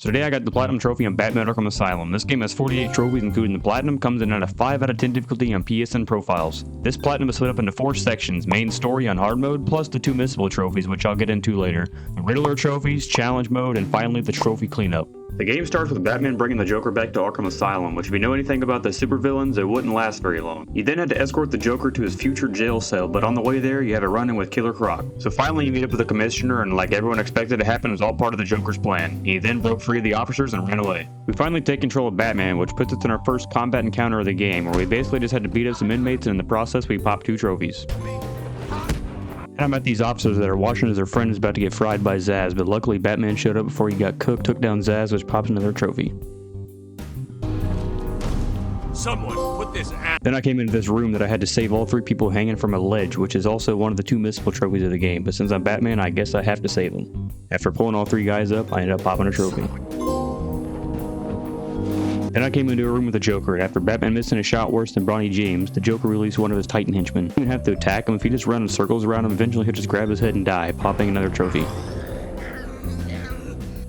So today I got the Platinum Trophy on Batman Arkham Asylum. This game has 48 trophies including the Platinum, comes in at a 5 out of 10 difficulty on PSN profiles. This Platinum is split up into 4 sections, main story on hard mode, plus the 2 missable trophies which I'll get into later. The Riddler trophies, challenge mode, and finally the trophy cleanup. The game starts with Batman bringing the Joker back to Arkham Asylum, which if you know anything about the supervillains, it wouldn't last very long. You then had to escort the Joker to his future jail cell, but on the way there, you had a run-in with Killer Croc. So finally you meet up with the Commissioner, and like everyone expected to happen, it was all part of the Joker's plan. He then broke free of the officers and ran away. We finally take control of Batman, which puts us in our first combat encounter of the game, where we basically just had to beat up some inmates, and in the process we popped 2 trophies. And I'm at these officers that are watching as their friend is about to get fried by Zsasz, but luckily Batman showed up before he got cooked, took down Zsasz, which pops another trophy. Someone put this Then I came into this room that I had to save all 3 people hanging from a ledge, which is also one of the 2 missable trophies of the game, but since I'm Batman, I guess I have to save them. After pulling all 3 guys up, I ended up popping a trophy. Then I came into a room with the Joker, and after Batman missing a shot worse than Bronny James, the Joker released one of his Titan henchmen. You don't have to attack him. If you just run in circles around him, eventually he'll just grab his head and die, popping another trophy.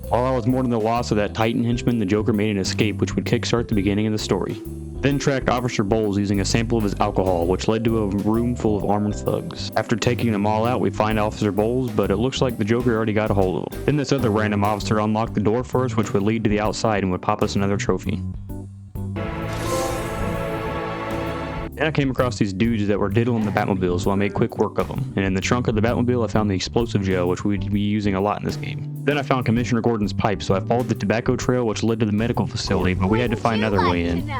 While I was mourning the loss of that Titan henchman, the Joker made an escape, which would kickstart the beginning of the story. Then tracked Officer Bowles using a sample of his alcohol, which led to a room full of armored thugs. After taking them all out, we find Officer Bowles, but it looks like the Joker already got a hold of him. Then this other random officer unlocked the door for us, which would lead to the outside and would pop us another trophy. Then I came across these dudes that were diddling the Batmobile, so I made quick work of them. And in the trunk of the Batmobile, I found the explosive gel, which we'd be using a lot in this game. Then I found Commissioner Gordon's pipe, so I followed the tobacco trail, which led to the medical facility, but we had to find another way in.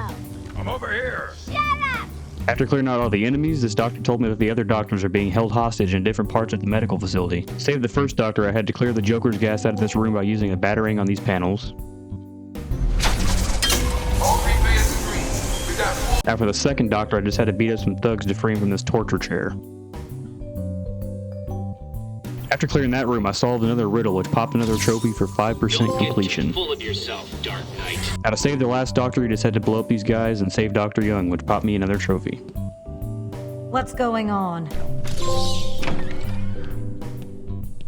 I'm over here. Shut up! After clearing out all the enemies, this doctor told me that the other doctors are being held hostage in different parts of the medical facility. To save the first doctor, I had to clear the Joker's gas out of this room by using a batarang on these panels. After the second doctor, I just had to beat up some thugs to free him from this torture chair. After clearing that room, I solved another riddle, which popped another trophy for 5% completion. Get full of yourself, Dark Knight. Now to save the last doctor, you just had to blow up these guys and save Dr. Young, which popped me another trophy. What's going on?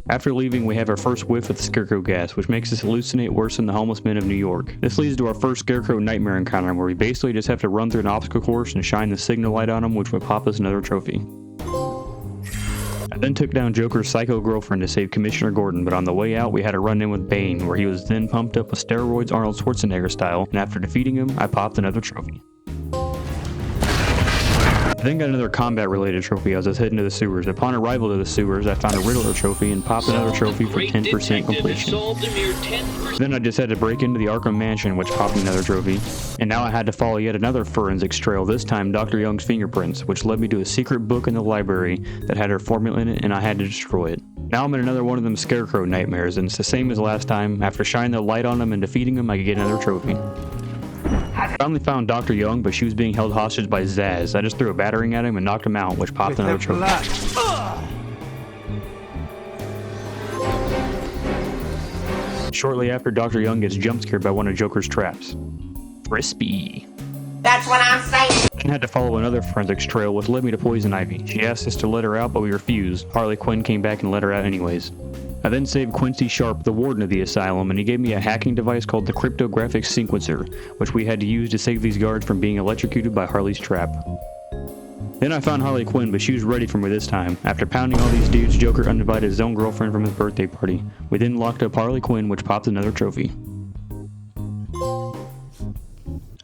After leaving, we have our first whiff of the Scarecrow gas, which makes us hallucinate worse than the homeless men of New York. This leads to our first Scarecrow nightmare encounter, where we basically just have to run through an obstacle course and shine the signal light on him, which would pop us another trophy. I then took down Joker's psycho girlfriend to save Commissioner Gordon, but on the way out we had a run-in with Bane, where he was then pumped up with steroids Arnold Schwarzenegger style, and after defeating him, I popped another trophy. I then got another combat-related trophy as I was heading to the sewers. Upon arrival to the sewers, I found a Riddler trophy and popped another trophy for 10% completion. Then I just had to break into the Arkham Mansion, which popped another trophy. And now I had to follow yet another forensics trail, this time Dr. Young's fingerprints, which led me to a secret book in the library that had her formula in it, and I had to destroy it. Now I'm in another one of them Scarecrow nightmares, and it's the same as last time. After shining the light on him and defeating him, I could get another trophy. I finally found Dr. Young, but she was being held hostage by Zsasz. I just threw a batarang at him and knocked him out, which popped another trophy. Shortly after, Dr. Young gets jump-scared by one of Joker's traps. Crispy. That's what I'm saying. I had to follow another forensics trail, which led me to Poison Ivy. She asked us to let her out, but we refused. Harley Quinn came back and let her out anyways. I then saved Quincy Sharp, the warden of the asylum, and he gave me a hacking device called the cryptographic sequencer, which we had to use to save these guards from being electrocuted by Harley's trap. Then I found Harley Quinn, but she was ready for me this time. After pounding all these dudes, Joker uninvited his own girlfriend from his birthday party. We then locked up Harley Quinn, which popped another trophy.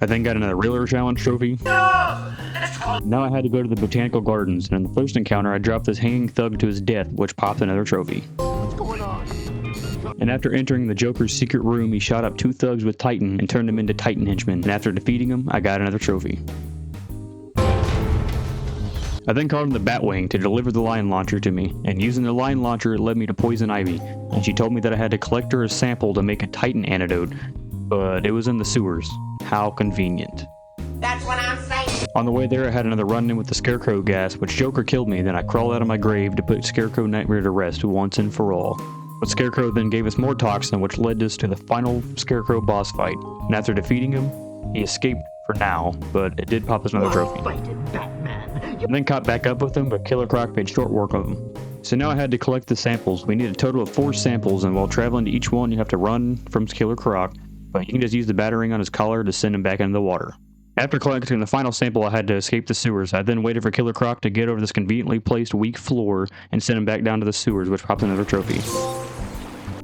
I then got another Riddler challenge trophy. Now I had to go to the botanical gardens, and in the first encounter I dropped this hanging thug to his death, which popped another trophy. And after entering the Joker's secret room, he shot up 2 thugs with Titan and turned them into Titan henchmen, and after defeating them, I got another trophy. I then called in the Batwing to deliver the line launcher to me, and using the line launcher it led me to Poison Ivy, and she told me that I had to collect her a sample to make a Titan antidote, but it was in the sewers. How convenient. That's what I'm saying. On the way there, I had another run-in with the Scarecrow gas, which Joker killed me, then I crawled out of my grave to put Scarecrow Nightmare to rest once and for all. But Scarecrow then gave us more toxin, which led us to the final Scarecrow boss fight, and after defeating him, he escaped for now, but it did pop us another trophy. And then caught back up with him, but Killer Croc made short work of him. So now I had to collect the samples. We need a total of 4 samples, and while traveling to each one, you have to run from Killer Croc, but you can just use the battering on his collar to send him back into the water. After collecting the final sample, I had to escape the sewers. I then waited for Killer Croc to get over this conveniently placed weak floor and send him back down to the sewers, which popped another trophy.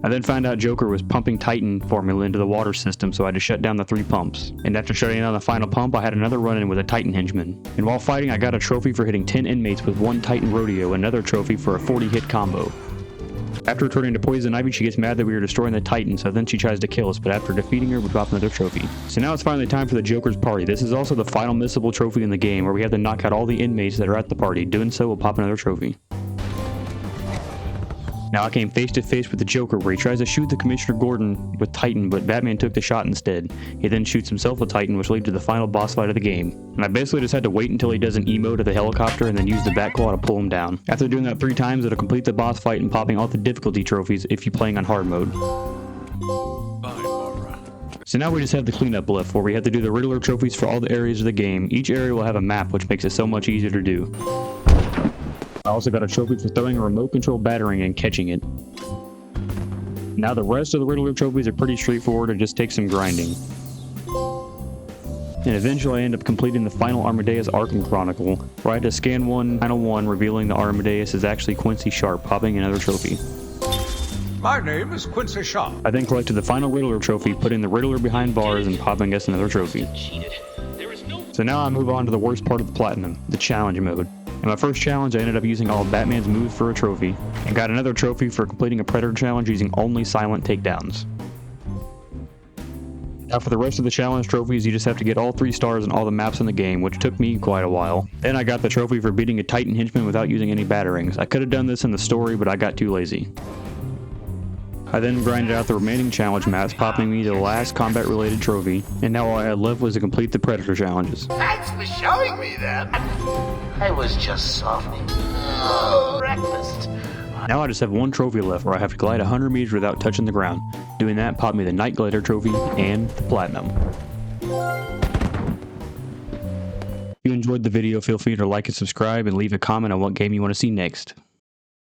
I then found out Joker was pumping Titan formula into the water system, so I had to shut down the 3 pumps. And after shutting down the final pump, I had another run-in with a Titan henchman. And while fighting, I got a trophy for hitting 10 inmates with 1 Titan rodeo, and another trophy for a 40-hit combo. After returning to Poison Ivy, she gets mad that we are destroying the Titan, so then she tries to kill us, but after defeating her, we drop another trophy. So now it's finally time for the Joker's party. This is also the final missable trophy in the game, where we have to knock out all the inmates that are at the party. Doing so will pop another trophy. Now I came face to face with the Joker, where he tries to shoot the Commissioner Gordon with Titan, but Batman took the shot instead. He then shoots himself with Titan, which leads to the final boss fight of the game. And I basically just had to wait until he does an emote at the helicopter and then use the Batclaw to pull him down. After doing that 3 times, it'll complete the boss fight and popping all the difficulty trophies if you're playing on hard mode. Bye, Barbara. So now we just have the cleanup left, where we have to do the Riddler trophies for all the areas of the game. Each area will have a map, which makes it so much easier to do. I also got a trophy for throwing a remote control battering and catching it. Now the rest of the Riddler trophies are pretty straightforward and just take some grinding. And eventually I end up completing the final Armadeus Arkham Chronicle, where I had to scan one final one, revealing the Armadeus is actually Quincy Sharp, popping another trophy. My name is Quincy Sharp. I then collected the final Riddler trophy, putting the Riddler behind bars and popping us another trophy. Cheated. There is no So now I move on to the worst part of the Platinum, the challenge mode. In my first challenge, I ended up using all of Batman's moves for a trophy, and got another trophy for completing a Predator challenge using only silent takedowns. Now for the rest of the challenge trophies, you just have to get all 3 stars on all the maps in the game, which took me quite a while. Then I got the trophy for beating a Titan henchman without using any batterings. I could have done this in the story, but I got too lazy. I then grinded out the remaining challenge maps, popping me the last combat-related trophy, and now all I had left was to complete the Predator challenges. Thanks for showing me that. I was just softening. Breakfast. Now I just have 1 trophy left, where I have to glide 100 meters without touching the ground. Doing that popped me the Night Glider trophy and the Platinum. If you enjoyed the video, feel free to like and subscribe and leave a comment on what game you want to see next.